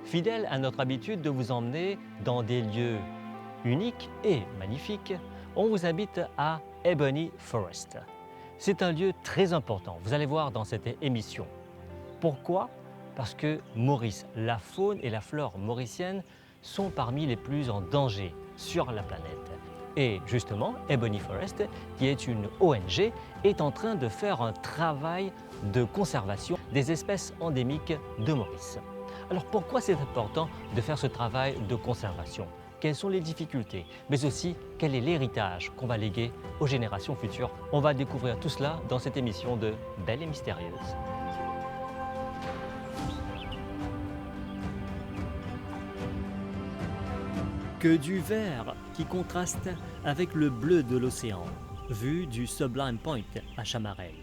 Fidèle à notre habitude de vous emmener dans des lieux uniques et magnifiques, on vous invite à Ebony Forest. C'est un lieu très important, vous allez voir dans cette émission. Pourquoi? Parce que Maurice, la faune et la flore mauricienne sont parmi les plus en danger sur la planète. Et justement, Ebony Forest, qui est une ONG, est en train de faire un travail de conservation des espèces endémiques de Maurice. Alors pourquoi c'est important de faire ce travail de conservation? Quelles sont les difficultés? Mais aussi, quel est l'héritage qu'on va léguer aux générations futures? On va découvrir tout cela dans cette émission de Belle et Mystérieuse. Que du vert qui contraste avec le bleu de l'océan, vu du Sublime Point à Chamarel.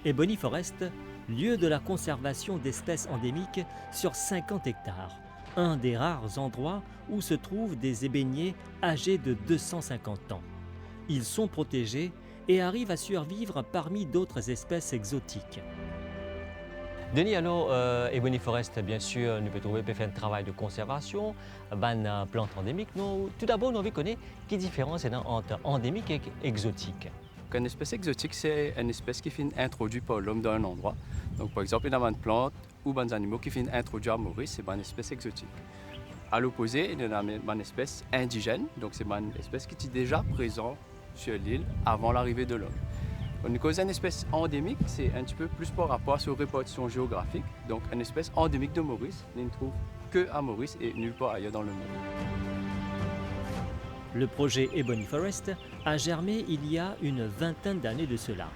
Ebony Forest, lieu de la conservation d'espèces endémiques sur 50 hectares, un des rares endroits où se trouvent des ébéniers âgés de 250 ans. Ils sont protégés et arrivent à survivre parmi d'autres espèces exotiques. Denis, alors, Ebony Forest, bien sûr, nous pouvons trouver peut faire un travail de conservation, ban plantes endémiques. Nous, tout d'abord, nous avons connaître quelle différence est entre endémique et exotique. Une espèce exotique, c'est une espèce qui est introduite par l'homme dans un endroit. Donc, par exemple, il y a une plante ou des animaux qui sont introduits à Maurice, c'est une espèce exotique. À l'opposé, il y a une espèce indigène, donc c'est une espèce qui est déjà présente sur l'île avant l'arrivée de l'homme. Au niveau d'une espèce endémique, c'est un petit peu plus par rapport à sa répartition géographique. Donc, une espèce endémique de Maurice, on ne trouve que à Maurice et nulle part ailleurs dans le monde. Le projet Ebony Forest a germé il y a une vingtaine d'années de cela.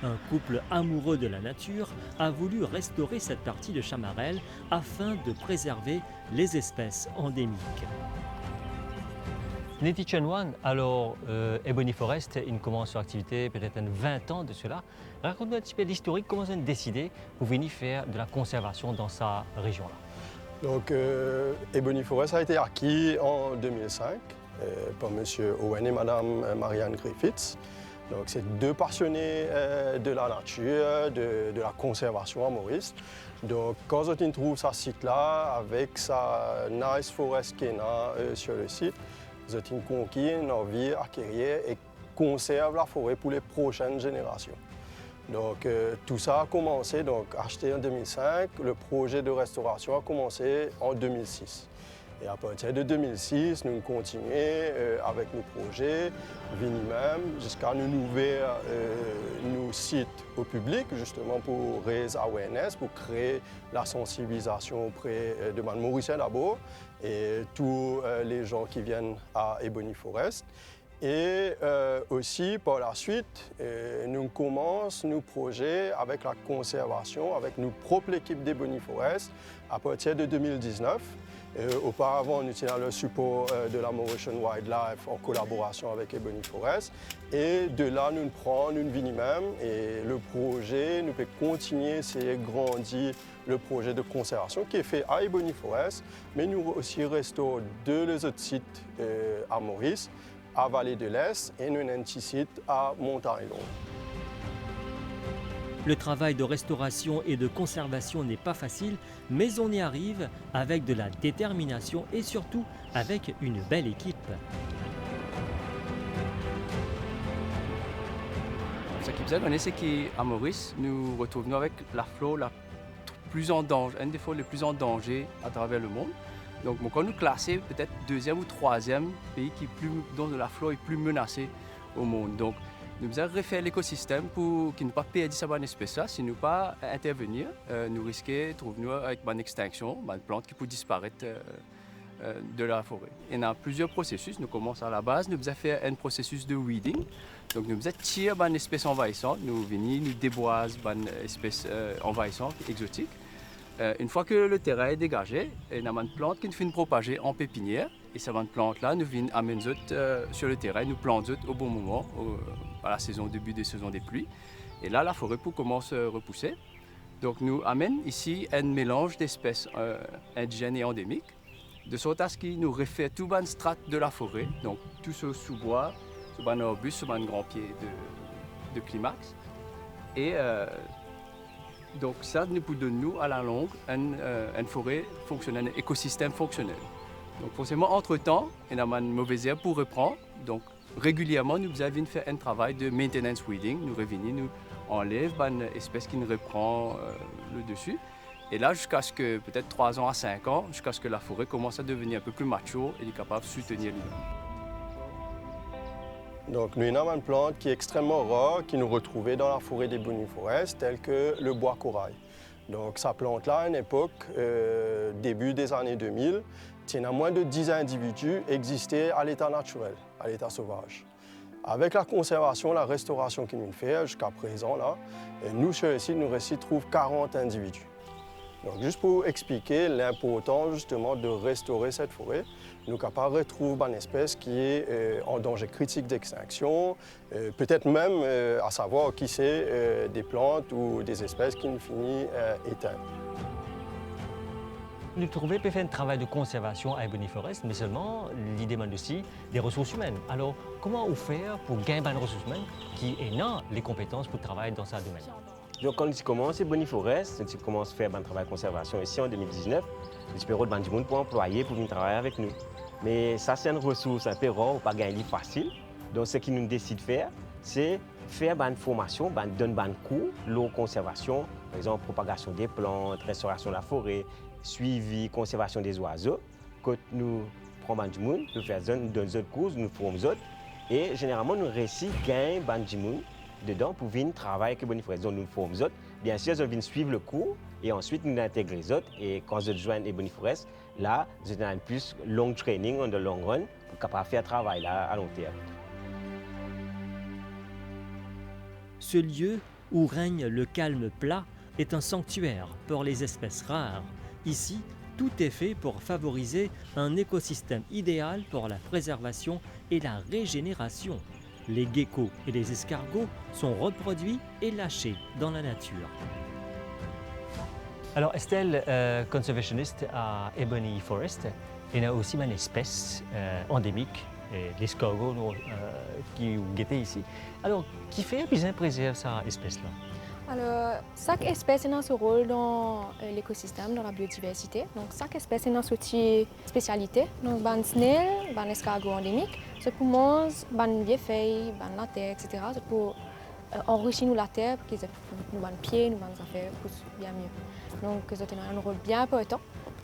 Un couple amoureux de la nature a voulu restaurer cette partie de Chamarel afin de préserver les espèces endémiques. Neti Chenwan, alors Ebony Forest, il commence son activité peut-être 20 ans de cela. Raconte-nous un petit peu l'historique, comment vous avez décidé pour venir faire de la conservation dans sa région-là. Donc, Ebony Forest a été acquis en 2005 par M. Owen et Mme Marianne Griffiths. Donc, c'est deux passionnés de la nature, de la conservation à Maurice. Donc, quand on trouve ce site-là, avec sa nice forest qu'il y a sur le site, ils ont conquis une envie acquérir et conserve la forêt pour les prochaines générations. Donc tout ça a commencé, donc acheté en 2005, le projet de restauration a commencé en 2006. Et à partir de 2006, nous continuons avec nos projets, venus même jusqu'à nous ouvrir nos sites au public, justement pour raise awareness, pour créer la sensibilisation auprès de Mauricien d'abord et tous les gens qui viennent à Ebony Forest. Et aussi, par la suite, nous commençons nos projets avec la conservation, avec notre propre équipe d'Ebony Forest à partir de 2019. Auparavant, on utilisait le support de la Mauritian Wildlife en collaboration avec Ebony Forest. Et de là, nous prenons une vie même et le projet, nous pouvons continuer à grandir le projet de conservation qui est fait à Ebony Forest, mais nous aussi restons deux autres sites à Maurice, à Vallée de l'Est et nous avons un petit site à Montagne-Longue. Le travail de restauration et de conservation n'est pas facile, mais on y arrive avec de la détermination et surtout avec une belle équipe. Ce qui vous a c'est qu'à Maurice, nous retrouvons avec la flore la plus en danger, une des flores les plus en danger à travers le monde. Donc, quand nous classons peut-être deuxième ou troisième pays dont la flore est plus menacée au monde. Donc, nous avons refait l'écosystème pour qu'il ne pas perdre cette bonne espèce-là. Si nous ne pas intervenir, nous risquons de trouver avec une extinction, une plante qui peut disparaître de la forêt. Il y a plusieurs processus. Nous commençons à la base, nous avons fait un processus de weeding. Donc, nous avons tiré une espèce envahissante, nous venons, nous déboisons une espèce envahissante, exotique. Une fois que le terrain est dégagé, il y a une plante qui nous fait propager en pépinière. Et cette plante-là, nous venons amener sur le terrain, nous plantons au bon moment, à la saison, début des saisons des pluies. Et là, la forêt commence à repousser. Donc, nous amenons ici un mélange d'espèces indigènes et endémiques, de sorte à ce qu'il nous refait tout le strate de la forêt, donc tout ce sous-bois, ce ban arbuste, ce ban grand pied de climax. Et Donc ça nous donne nous à la longue une forêt fonctionnelle, un écosystème fonctionnel. Donc forcément, entre-temps, il y a une mauvaise herbe pour reprendre. Donc régulièrement, nous avons fait un travail de maintenance weeding. Nous revenons, nous enlèvons une espèce qui nous reprend le dessus. Et là, jusqu'à ce que, peut-être 3 ans à 5 ans, jusqu'à ce que la forêt commence à devenir un peu plus mature et est capable de soutenir l'hiver. Donc, nous avons une plante qui est extrêmement rare, qui nous retrouvait dans la forêt d'Ebony Forest, telle que le bois corail. Donc, sa plante-là, à une époque, début des années 2000, tient moins de 10 individus existaient à l'état naturel, à l'état sauvage. Avec la conservation, la restauration qu'il nous fait jusqu'à présent, là, nous, sur le site, nous trouvons 40 individus. Donc, juste pour expliquer l'importance justement de restaurer cette forêt, nous sommes capables de retrouver une espèce qui est en danger critique d'extinction, peut-être même à savoir qui c'est des plantes ou des espèces qui nous finissent éteintes. Nous trouvons peut faire un travail de conservation à Ebony Forest, mais seulement, il demande aussi des ressources humaines. Alors, comment faire pour gagner des ressources humaines qui ont les compétences pour travailler dans ce domaine? Donc, quand nous commençons Ebony Forest, nous commençons à faire un travail de conservation ici en 2019. Nous espérons que des gens pour employer pour venir travailler avec nous. Mais ça, c'est une ressource un peu rare, pas gagner facile. Donc, ce que nous décidons de faire, c'est faire une formation, donner un cours, l'eau conservation, par exemple, propagation des plantes, restauration de la forêt, suivi, conservation des oiseaux. Quand nous prenons des gens, nous faisons d'autres cours, nous formons d'autres. Et généralement, nous réussissons à gagner des gens dedans pour venir travailler avec Ebony Forest. Donc, nous formons d'autres. Bien sûr, ils viennent suivre le cours et ensuite nous intégrons les autres. Et quand ils joignent Ebony Forest, là, ils ont un plus long training, on the long run, pour capable faire travail là, à long terme. Ce lieu où règne le calme plat est un sanctuaire pour les espèces rares. Ici, tout est fait pour favoriser un écosystème idéal pour la préservation et la régénération. Les geckos et les escargots sont reproduits et lâchés dans la nature. Alors Estelle, conservationniste à Ebony Forest, il y a aussi une espèce endémique, l'escargot qui est ici. Alors, qui fait bien préserver cette espèce-là? Alors, chaque espèce a son rôle dans l'écosystème, dans la biodiversité. Donc, chaque espèce a une spécialité. Donc, ban snail, ban escargot endémique, c'est pour manger, ban vieilles feuilles, ban la terre, etc. C'est pour enrichir la terre, pour qu'ils aient nos pieds, nos affaires poussent bien mieux. Donc, ils ont un rôle bien important.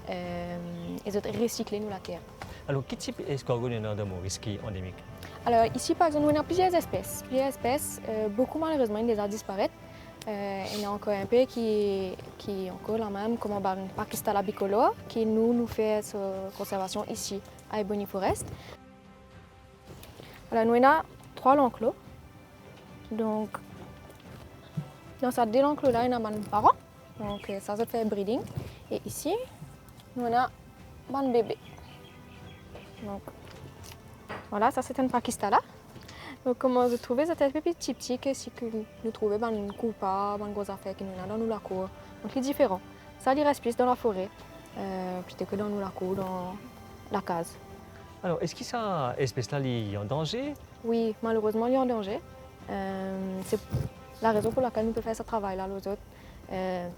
Ils ont recyclé la terre. Alors, quel type d'escargot il y a dans Maurice qui est endémique? Alors, ici, par exemple, on a plusieurs espèces. Beaucoup malheureusement, ils ont disparu. Il y a encore un peu qui est encore la même, comme le Pakistala bicolore, qui nous fait sa conservation ici à Ebony Forest. Alors, nous avons 3 enclos. Donc, dans ces 2 enclos-là, il y a un parent. Donc, ça se fait breeding. Et ici, nous avons un bébé. Donc, voilà, ça c'est un Pakistala. Donc, comment vous trouvez, c'est un peu petit que si nous trouvons une coupa, une grosse affaire qui nous a dans la cour. Donc, c'est différent. Ça, il reste plus dans la forêt, plutôt que dans la cour, dans la case. Alors, est-ce que cette espèce-là est en danger? Oui, malheureusement, il est en danger. C'est la raison pour laquelle nous pouvons faire ce travail-là, les autres,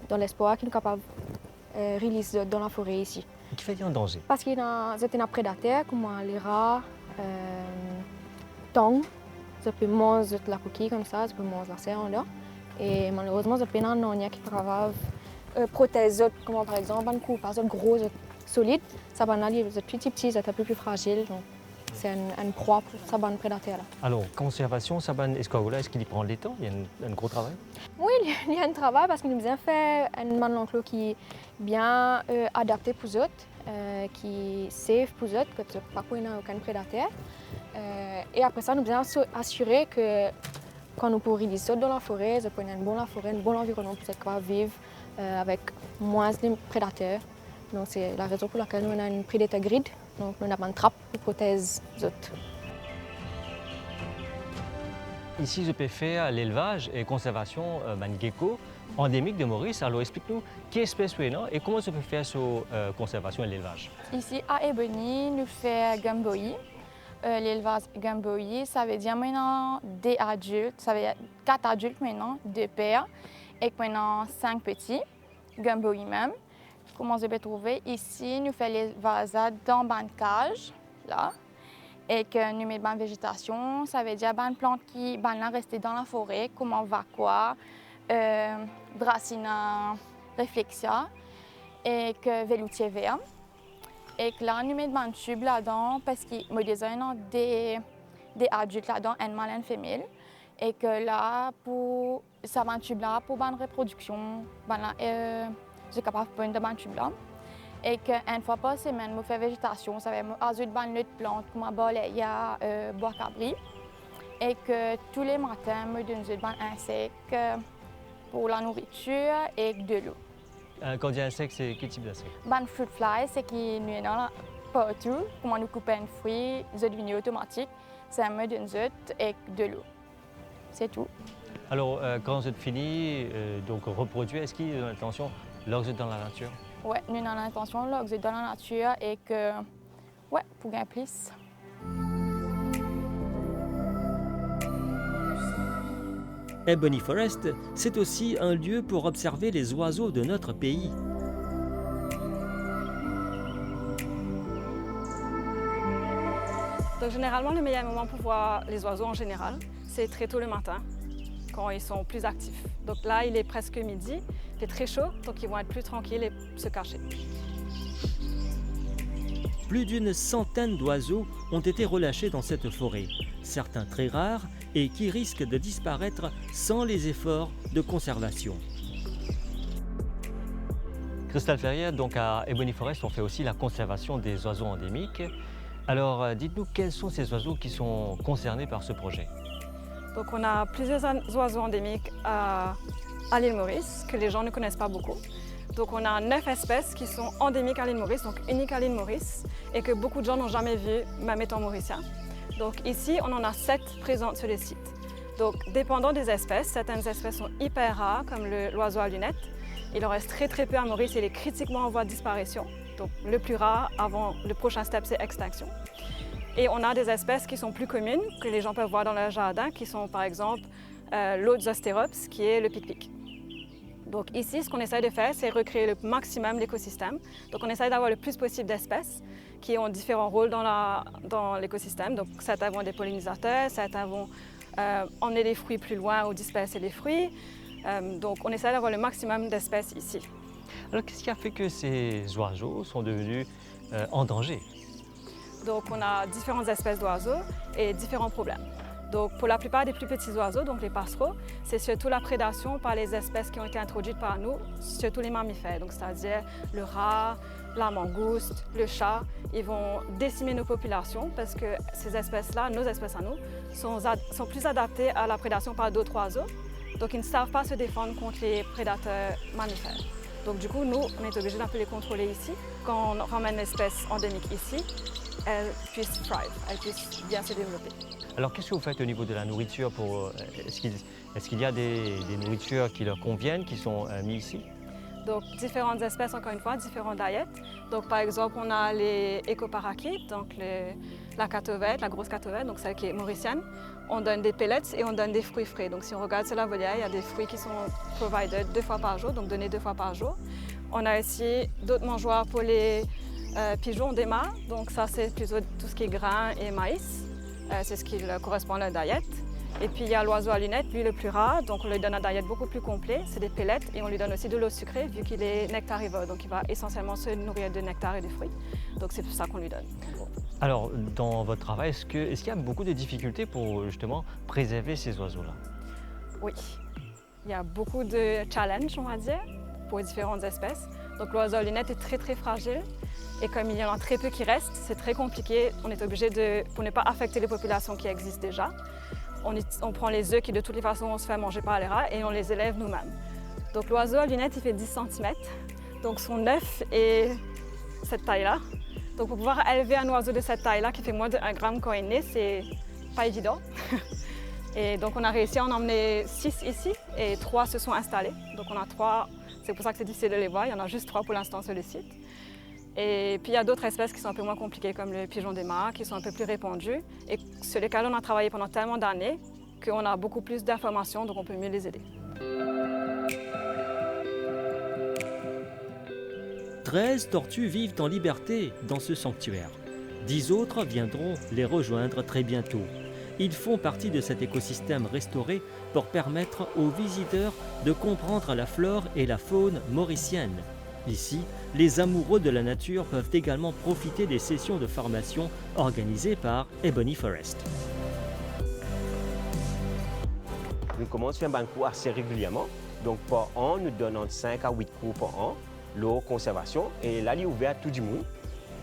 dans l'espoir qu'ils sont capables de release dans la forêt ici. Qui fait en danger? Parce qu'il y a des prédateurs comme les rats, tongs. Ça peut manger la coquille comme ça, ça peut manger la serre en là. Et malheureusement, ça peut y avoir un qui peut protéger, comme par exemple un coup, pas gros, solide. Ça va aller petit, ça peut plus fragile. Donc c'est une proie pour ça va prédateur là. Alors, conservation, ça va escargot-là, est-ce qu'il prend le temps? Il y a un gros travail? Oui, il y a un travail parce qu'il nous a fait un enclos qui est bien adapté pour eux, qui est safe pour eux, que pas qu'il n'y a aucun prédateur. Et après ça, nous devons assurer que quand nous pourrons releaser dans la forêt, nous prenons un bon environnement pour être capable de vivre avec moins de prédateurs. Donc c'est la raison pour laquelle nous avons une predator grid, donc nous avons une trappe pour protéger les autres. Ici, je peux faire l'élevage et conservation d'un gecko endémique de Maurice. Alors, explique-nous quelle espèce est là et comment ça peut faire sur conservation et l'élevage. Ici, à Ebony, nous faisons Gumboy. L'élevage Gumboy, ça veut dire maintenant des adultes, ça veut dire 4 adultes maintenant, 2 pères. Et maintenant 5 petits, Gumboï même. Comment je peux trouver ici, nous faisons les vasades dans une cage, là. Et que nous mettons une végétation, ça veut dire une plante qui est restée dans la forêt, comme vacua, Dracina reflexia, et que veloutier vert. Et que là, nous mettons un tube là-dedans parce qu'il y a des adultes là-dedans, un mâle et une femelle. Et que là, pour ça va un tube là pour une reproduction, je suis capable de prendre un tube là. Et qu'une fois par semaine, je fais végétation, ça va ajouter une autre plante comme Boléa, bois cabri. Et que tous les matins, je donne un insecte pour la nourriture et de l'eau. Quand on dit insecte, c'est quel type d'insecte? Un fruit fly, c'est qui nous est là partout. Comment nous couper un fruit, je devine automatique, ça me donne et de l'eau. C'est tout. Alors, quand vous êtes fini, donc reproduire, est-ce qu'il y a l'intention lorsque vous êtes dans la nature? Oui, nous avons l'intention là, que vous êtes dans la nature et que, ouais, pour gagner plus. Ebony Forest, c'est aussi un lieu pour observer les oiseaux de notre pays. Donc généralement, le meilleur moment pour voir les oiseaux en général, c'est très tôt le matin, quand ils sont plus actifs. Donc là, il est presque midi, il fait très chaud, donc ils vont être plus tranquilles et se cacher. Plus d'une centaine d'oiseaux ont été relâchés dans cette forêt, certains très rares et qui risquent de disparaître sans les efforts de conservation. Christelle Ferrier, donc à Ebony Forest, on fait aussi la conservation des oiseaux endémiques. Alors, dites-nous quels sont ces oiseaux qui sont concernés par ce projet? Donc on a plusieurs oiseaux endémiques à l'île Maurice que les gens ne connaissent pas beaucoup. Donc on a 9 espèces qui sont endémiques à l'île Maurice, donc uniques à l'île Maurice, et que beaucoup de gens n'ont jamais vues, même étant mauriciens. Donc ici, on en a 7 présentes sur le site. Donc dépendant des espèces, certaines espèces sont hyper rares, comme l'oiseau à lunettes. Il en reste très peu à Maurice, il est critiquement en voie de disparition. Donc le plus rare, avant le prochain step, c'est extinction. Et on a des espèces qui sont plus communes, que les gens peuvent voir dans leur jardin, qui sont par exemple l'Ozosterops, qui est le pic-pic. Donc ici, ce qu'on essaie de faire, c'est recréer le maximum l'écosystème. Donc on essaie d'avoir le plus possible d'espèces qui ont différents rôles dans l'écosystème. Donc certains vont être des pollinisateurs, certains vont emmener les fruits plus loin ou disperser les fruits. Donc on essaie d'avoir le maximum d'espèces ici. Alors qu'est-ce qui a fait que ces oiseaux sont devenus en danger? Donc on a différentes espèces d'oiseaux et différents problèmes. Donc pour la plupart des plus petits oiseaux, donc les passereaux, c'est surtout la prédation par les espèces qui ont été introduites par nous, surtout les mammifères, donc c'est-à-dire le rat, la mangouste, le chat. Ils vont décimer nos populations parce que ces espèces-là, nos espèces à nous, sont plus adaptées à la prédation par d'autres oiseaux. Donc ils ne savent pas se défendre contre les prédateurs mammifères. Donc du coup, nous, on est obligés d'un peu les contrôler ici. Quand on ramène l'espèce endémique ici, elles puissent thrive, elles puissent bien se développer. Alors qu'est-ce que vous faites au niveau de la nourriture? Est-ce qu'il y a des nourritures qui leur conviennent, qui sont mises ici? Donc différentes espèces, encore une fois, différentes diètes. Donc par exemple, on a les écoparachites, donc la catovette, la grosse catovette, donc celle qui est mauricienne. On donne des pellets et on donne des fruits frais. Donc si on regarde sur la volière, il y a des fruits qui sont provided 2 fois par jour, donc donnés 2 fois par jour. On a aussi d'autres mangeoires pour les pigeons des mâts, donc ça c'est plutôt tout ce qui est grains et maïs. C'est ce qui correspond à la diète. Et puis il y a l'oiseau à lunettes, lui le plus rare, donc on lui donne un diète beaucoup plus complet, c'est des pellets et on lui donne aussi de l'eau sucrée vu qu'il est nectarivore, donc il va essentiellement se nourrir de nectar et de fruits. Donc c'est pour ça qu'on lui donne. Alors dans votre travail, est-ce qu'il y a beaucoup de difficultés pour justement préserver ces oiseaux-là? Oui, il y a beaucoup de challenges, on va dire, pour les différentes espèces. Donc l'oiseau à lunettes est très fragile. Et comme il y en a très peu qui restent, c'est très compliqué. On est obligé pour ne pas affecter les populations qui existent déjà. On prend les œufs qui de toutes les façons vont se faire manger par les rats et on les élève nous-mêmes. Donc l'oiseau à lunettes, il fait 10 cm. Donc son œuf est cette taille-là. Donc pour pouvoir élever un oiseau de cette taille-là qui fait moins de 1 gramme quand il est né, c'est pas évident. Et donc on a réussi à en emmener 6 ici et 3 se sont installés. Donc on a 3, c'est pour ça que c'est difficile de les voir, il y en a juste 3 pour l'instant sur le site. Et puis il y a d'autres espèces qui sont un peu moins compliquées, comme le pigeon des mâts, qui sont un peu plus répandues et sur lesquelles on a travaillé pendant tellement d'années qu'on a beaucoup plus d'informations, donc on peut mieux les aider. 13 tortues vivent en liberté dans ce sanctuaire. 10 autres viendront les rejoindre très bientôt. Ils font partie de cet écosystème restauré pour permettre aux visiteurs de comprendre la flore et la faune mauricienne. Ici, les amoureux de la nature peuvent également profiter des sessions de formation organisées par Ebony Forest. Nous commençons à faire un cours assez régulièrement. Donc par an, nous donnons 5 à 8 cours par an, l'eau conservation. Et là, il est ouvert à tout le monde.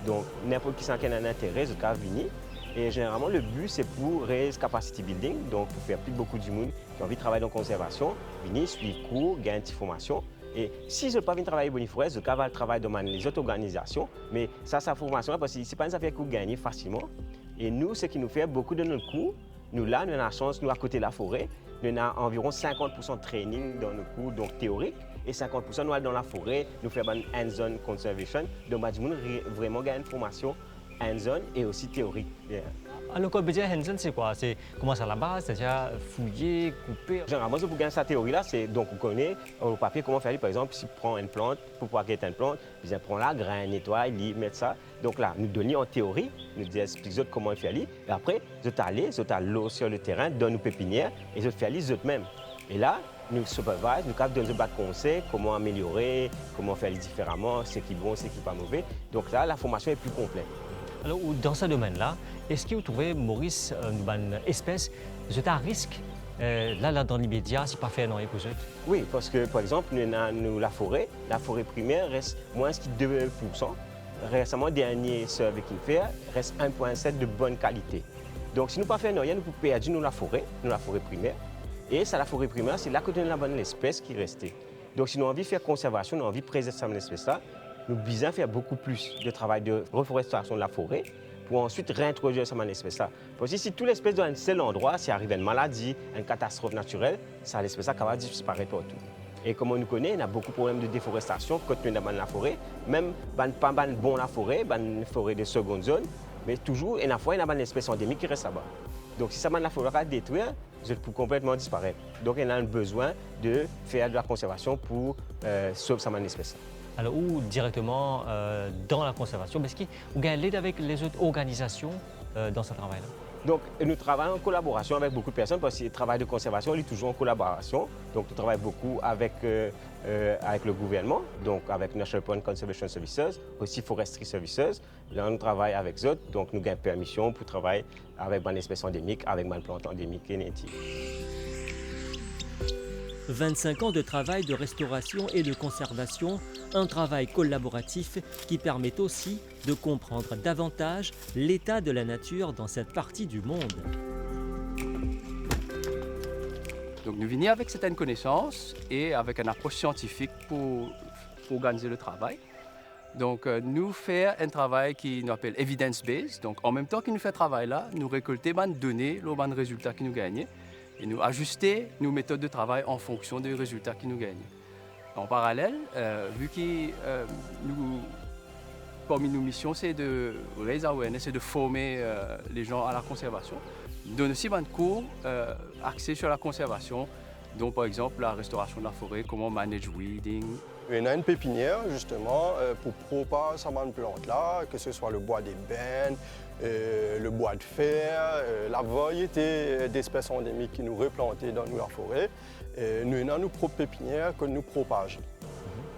Donc n'importe qui qui a un intérêt, je peux venir. Et généralement, le but, c'est pour raise capacity building, donc pour faire plus beaucoup de monde qui ont envie de travailler dans la conservation, venir suivre cours, gagner une formation. Et si je ne peux pas venir travailler à Ebony Forest, je peux travailler dans les autres organisations. Mais ça, sa formation, parce que ce n'est pas une affaire qu'on gagne facilement. Et nous, ce qui nous fait beaucoup de nos cours, nous là, nous avons la chance, nous à côté de la forêt, nous avons environ 50% de training dans nos cours, donc théoriques, et 50% nous allons dans la forêt, nous faisons une hands-on conservation. Donc, nous vraiment gagner une formation hands-on et aussi théorique. Alors, quand on dit hands-on, c'est quoi? C'est commencer à la base, c'est-à-dire fouiller, couper? Généralement, pour gagner cette théorie-là, c'est donc on connaît au papier comment faire. Par exemple, si on prend une plante, pour pouvoir guetter une plante, on prend la graine, nettoie, mettre ça. Donc là, nous donnons en théorie, nous expliquons comment faire. Et après, nous allons l'eau sur le terrain, dans nos pépinières, et nous faisons les autres-mêmes. Et là, nous supervisons, nous donnons des conseils, comment améliorer, comment faire différemment, ce qui est bon, ce qui n'est pas mauvais. Donc là, la formation est plus complète. Alors, dans ce domaine-là, est-ce que vous trouvez, Maurice, une espèce, vous êtes à risque là, dans l'immédiat, si pas fait non, vous êtes? Oui, parce que, par exemple, nous, la forêt primaire reste moins de 2%. Récemment, dernier survey qu'il fait, reste 1,7 de bonne qualité. Donc, si nous ne pas faisons rien, nous pouvons perdre la forêt primaire. Et ça, la forêt primaire, c'est là que nous avons la bonne espèce qui reste. Donc, si nous avons envie de faire conservation, nous avons envie de préserver cette espèce-là, nous avons besoin de faire beaucoup plus de travail de reforestation de la forêt pour ensuite réintroduire cette espèce-là. Parce que si toute l'espèce dans un seul endroit, s'il arrive une maladie, une catastrophe naturelle, ça l'espèce-là va disparaître partout. Et comme on nous connaît, on a beaucoup de problèmes de déforestation quand on est dans la forêt. Même pas bon la forêt, une forêt de seconde zone, mais toujours, il y a une espèce endémique qui reste là-bas. Donc si ça la forêt va détruire, je peux complètement disparaître. Donc on a besoin de faire de la conservation pour sauver cette espèce. Alors, ou directement dans la conservation, parce que vous gagnez avec les autres organisations dans ce travail-là? Donc, nous travaillons en collaboration avec beaucoup de personnes parce que le travail de conservation est toujours en collaboration. Donc, nous travaillons beaucoup avec le gouvernement, donc avec National Pond Conservation Services, aussi Forestry Services. Là, nous travaillons avec eux, donc nous avons permission pour travailler avec une espèce endémique, avec une plante endémique et native. 25 ans de travail de restauration et de conservation, un travail collaboratif qui permet aussi de comprendre davantage l'état de la nature dans cette partie du monde. Donc nous venons avec certaines connaissances et avec une approche scientifique pour organiser le travail. Donc nous faisons un travail qui nous appelle evidence-based. Donc en même temps que nous faisons ce travail-là, nous récoltons des données, les résultats que nous gagnons. Et nous ajuster nos méthodes de travail en fonction des résultats que nous gagnons. En parallèle, vu que parmi nos missions, c'est de raise awareness et de former les gens à la conservation, nous donnons aussi des cours axés sur la conservation, dont par exemple la restauration de la forêt, comment manage weeding. On a une pépinière justement pour propager cette plante-là, que ce soit le bois d'ébène, le bois de fer, la variété d'espèces endémiques qui nous replantées dans la forêt. Nous avons nos propres pépinières que nous propageons.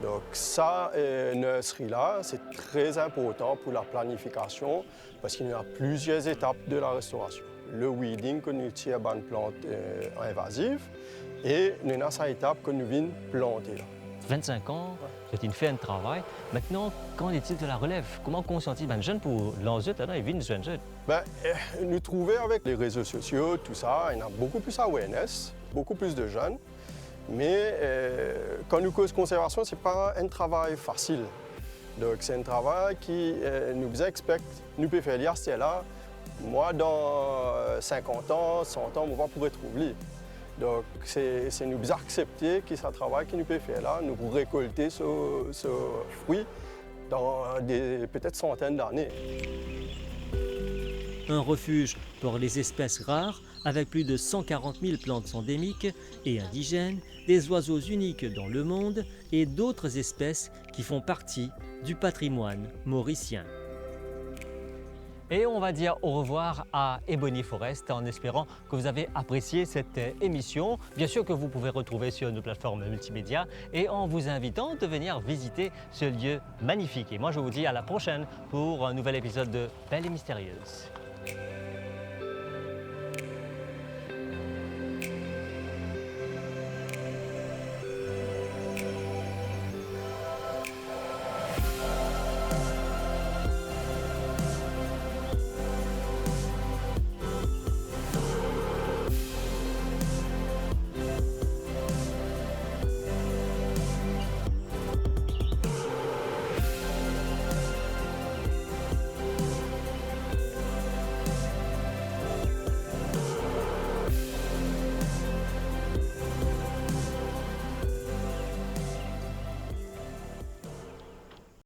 Donc ça, nurserie-là, c'est très important pour la planification parce qu'il y a plusieurs étapes de la restauration. Le weeding que nous tirons dans une plante invasive et nous avons cette étape que nous venons planter. 25 ans, c'est une fin de travail. Maintenant, qu'en est-il de la relève? Comment conscientiser les jeunes pour lancer et venir jeunes? Nous trouvons avec les réseaux sociaux, tout ça, il y a beaucoup plus d'awareness, beaucoup plus de jeunes. Mais quand nous causons conservation, ce n'est pas un travail facile. Donc c'est un travail qui nous expecte, nous pouvons faire lire là. Moi, dans 50 ans, 100 ans, on va pouvoir trouver. Donc, c'est nous accepter que ce travail que nous pouvons faire là, nous récolter ce fruit dans peut-être centaines d'années. Un refuge pour les espèces rares avec plus de 140 000 plantes endémiques et indigènes, des oiseaux uniques dans le monde et d'autres espèces qui font partie du patrimoine mauricien. Et on va dire au revoir à Ebony Forest en espérant que vous avez apprécié cette émission. Bien sûr que vous pouvez retrouver sur nos plateformes multimédia et en vous invitant de venir visiter ce lieu magnifique. Et moi je vous dis à la prochaine pour un nouvel épisode de Belle et Mystérieuse.